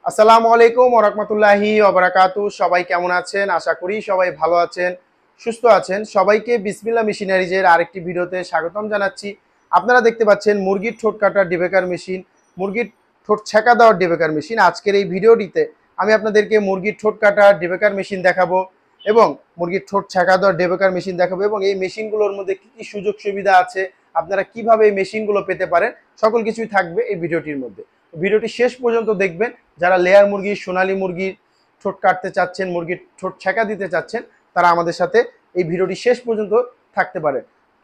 আসসালামু আলাইকুম ওয়া রাহমাতুল্লাহি ওয়া বারাকাতুহু। সবাই কেমন আছেন? আশা করি সবাই ভালো আছেন, সুস্থ আছেন। সবাইকে বিসমিল্লাহ মেশিনারিজের আরেকটি ভিডিওতে স্বাগতম জানাচ্ছি। আপনারা দেখতে পাচ্ছেন মুরগির ঠোঁট কাটার ডিবেকার মেশিন, মুরগির ঠোঁট ছেঁকা দেওয়ার ডিবেকার মেশিন। আজকের এই ভিডিওটিতে আমি আপনাদেরকে মুরগির ঠোঁট কাটার ডিবেকার মেশিন দেখাবো এবং মুরগির ঠোঁট ছেঁকা দেওয়ার ডিবেকার মেশিন দেখাবো এবং এই মেশিনগুলোর মধ্যে কী কী সুযোগ সুবিধা আছে, আপনারা কিভাবে এই মেশিনগুলো পেতে পারেন, সকল কিছুই থাকবে এই ভিডিওটির মধ্যে। ভিডিওটি শেষ পর্যন্ত দেখবেন। যারা লেয়ার মুরগি, সোনালী মুরগির ঠোঁট কাটতে চাচ্ছেন, মুরগির ঠোঁট ছেঁকা দিতে চাচ্ছেন, তারা আমাদের সাথে এই ভিডিওটি শেষ পর্যন্ত থাকতে পারে।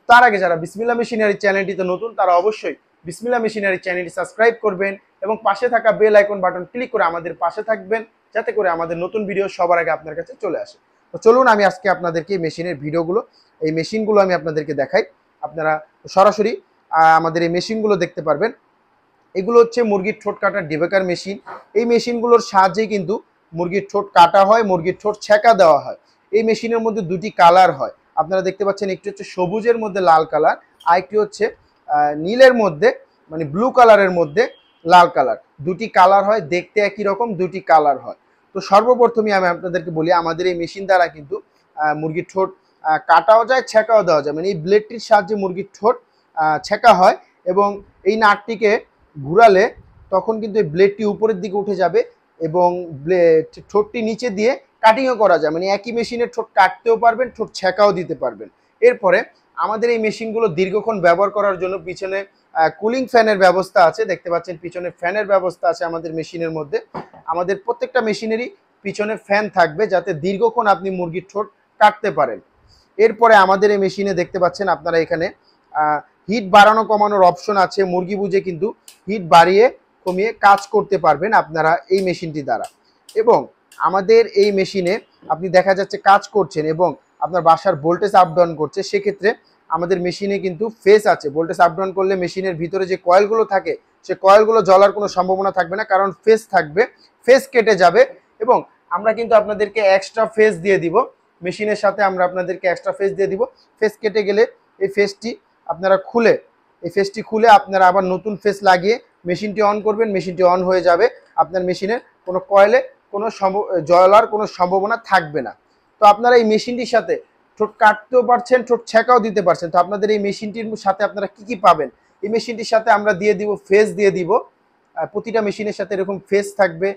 তার আগে যারা বিসমিল্লাহ মেশিনারি চ্যানেলটিতে নতুন, তারা অবশ্যই বিসমিল্লাহ মেশিনারি চ্যানেলটি সাবস্ক্রাইব করবেন এবং পাশে থাকা বেল আইকন বাটন ক্লিক করে আমাদের পাশে থাকবেন, যাতে করে আমাদের নতুন ভিডিও সবার আগে আপনার কাছে চলে আসে। তো চলুন আমি আজকে আপনাদেরকে মেশিনের ভিডিওগুলো, এই মেশিনগুলো আমি আপনাদেরকে দেখাই। আপনারা সরাসরি আমাদের এই মেশিনগুলো দেখতে পারবেন। এগুলো হচ্ছে মুরগির ঠোঁট কাটার ডিবেকার মেশিন। এই মেশিনগুলোর সাহায্যে কিন্তু মুরগির ঠোঁট কাটা হয়, মুরগির ঠোঁট ছেঁকা দেওয়া হয়। এই মেশিনের মধ্যে দুটি কালার হয়, আপনারা দেখতে পাচ্ছেন। একটি হচ্ছে সবুজের মধ্যে লাল কালার, আর একটি হচ্ছে নীলের মধ্যে, মানে ব্লু কালারের মধ্যে লাল কালার। দুটি কালার হয়, দেখতে একই রকম, দুটি কালার হয়। তো সর্বপ্রথমে আমি আপনাদেরকে বলি, আমাদের এই মেশিন দ্বারা কিন্তু মুরগির ঠোঁট কাটাও যায়, ছেঁকাও দেওয়া যায়। মানে এই ব্লেডটির সাহায্যে মুরগির ঠোঁট ছেঁকা হয় এবং এই নাটটিকে ঘুরালে তখন কিন্তু এই ব্লেডটি উপরের দিকে উঠে যাবে এবং ঠোঁটটি নিচে দিয়ে কাটিংও করা যায়। মানে একই মেশিনের ঠোঁট কাটতেও পারবেন, ঠোঁট ছেঁকাও দিতে পারবেন। এরপরে আমাদের এই মেশিনগুলো দীর্ঘক্ষণ ব্যবহার করার জন্য পিছনে কুলিং ফ্যানের ব্যবস্থা আছে। দেখতে পাচ্ছেন পিছনে ফ্যানের ব্যবস্থা আছে আমাদের মেশিনের মধ্যে। আমাদের প্রত্যেকটা মেশিনেরই পিছনে ফ্যান থাকবে, যাতে দীর্ঘক্ষণ আপনি মুরগির ঠোঁট কাটতে পারেন। এরপরে আমাদের এই মেশিনে দেখতে পাচ্ছেন আপনারা এখানে হিট বাড়ানো কমানোর অপশন আছে। মুরগি বুঝে কিন্তু হিট বাড়িয়ে কমিয়ে কাজ করতে পারবেন আপনারা এই মেশিনটি দ্বারা। এবং আমাদের এই মেশিনে আপনি দেখা যাচ্ছে কাজ করছেন এবং আপনার বাসার ভোল্টেজ আপ ডাউন করছে, সেক্ষেত্রে আমাদের মেশিনে কিন্তু ফেস আছে। ভোল্টেজ আপ ডাউন করলে মেশিনের ভিতরে যে কয়েলগুলো থাকে, সে কয়েলগুলো জ্বলার কোনো সম্ভাবনা থাকবে না, কারণ ফেস থাকবে, ফেস কেটে যাবে। এবং আমরা কিন্তু আপনাদেরকে এক্সট্রা ফেস দিয়ে দিব, মেশিনের সাথে আমরা আপনাদেরকে এক্সট্রা ফেস দিয়ে দিব। ফেস কেটে গেলে এই ফেসটি আপনারা খুলে, এই ফেসটি খুলে আপনারা আবার নতুন ফেস লাগিয়ে মেশিনটি অন করবেন, মেশিনটি অন হয়ে যাবে। আপনার মেশিনের কোনো কয়েলে কোনো জ্বলার কোনো সম্ভাবনা থাকবে না। তো আপনারা এই মেশিনটির সাথে ঠোঁট কাটতেও পারছেন, ঠোঁট ছেঁকাও দিতে পারছেন। তো আপনাদের এই মেশিনটির সাথে আপনারা কি কি পাবেন? এই মেশিনটির সাথে আমরা দিয়ে দিব ফেস দিয়ে দিব, প্রতিটা মেশিনের সাথে এরকম ফেস থাকবে।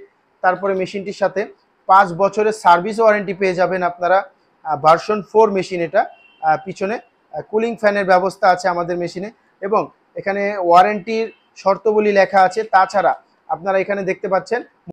তারপরে মেশিনটির সাথে 5 বছরের সার্ভিস ওয়ারেন্টি পেয়ে যাবেন আপনারা। ভার্সন 4 মেশিন এটা। পিছনে কুলিং ফ্যানের ব্যবস্থা আছে আমাদের মেশিনে এবং এখানে ওয়ারেন্টির শর্তবলী লেখা আছে। তাছাড়া আপনারা এখানে দেখতে পাচ্ছেন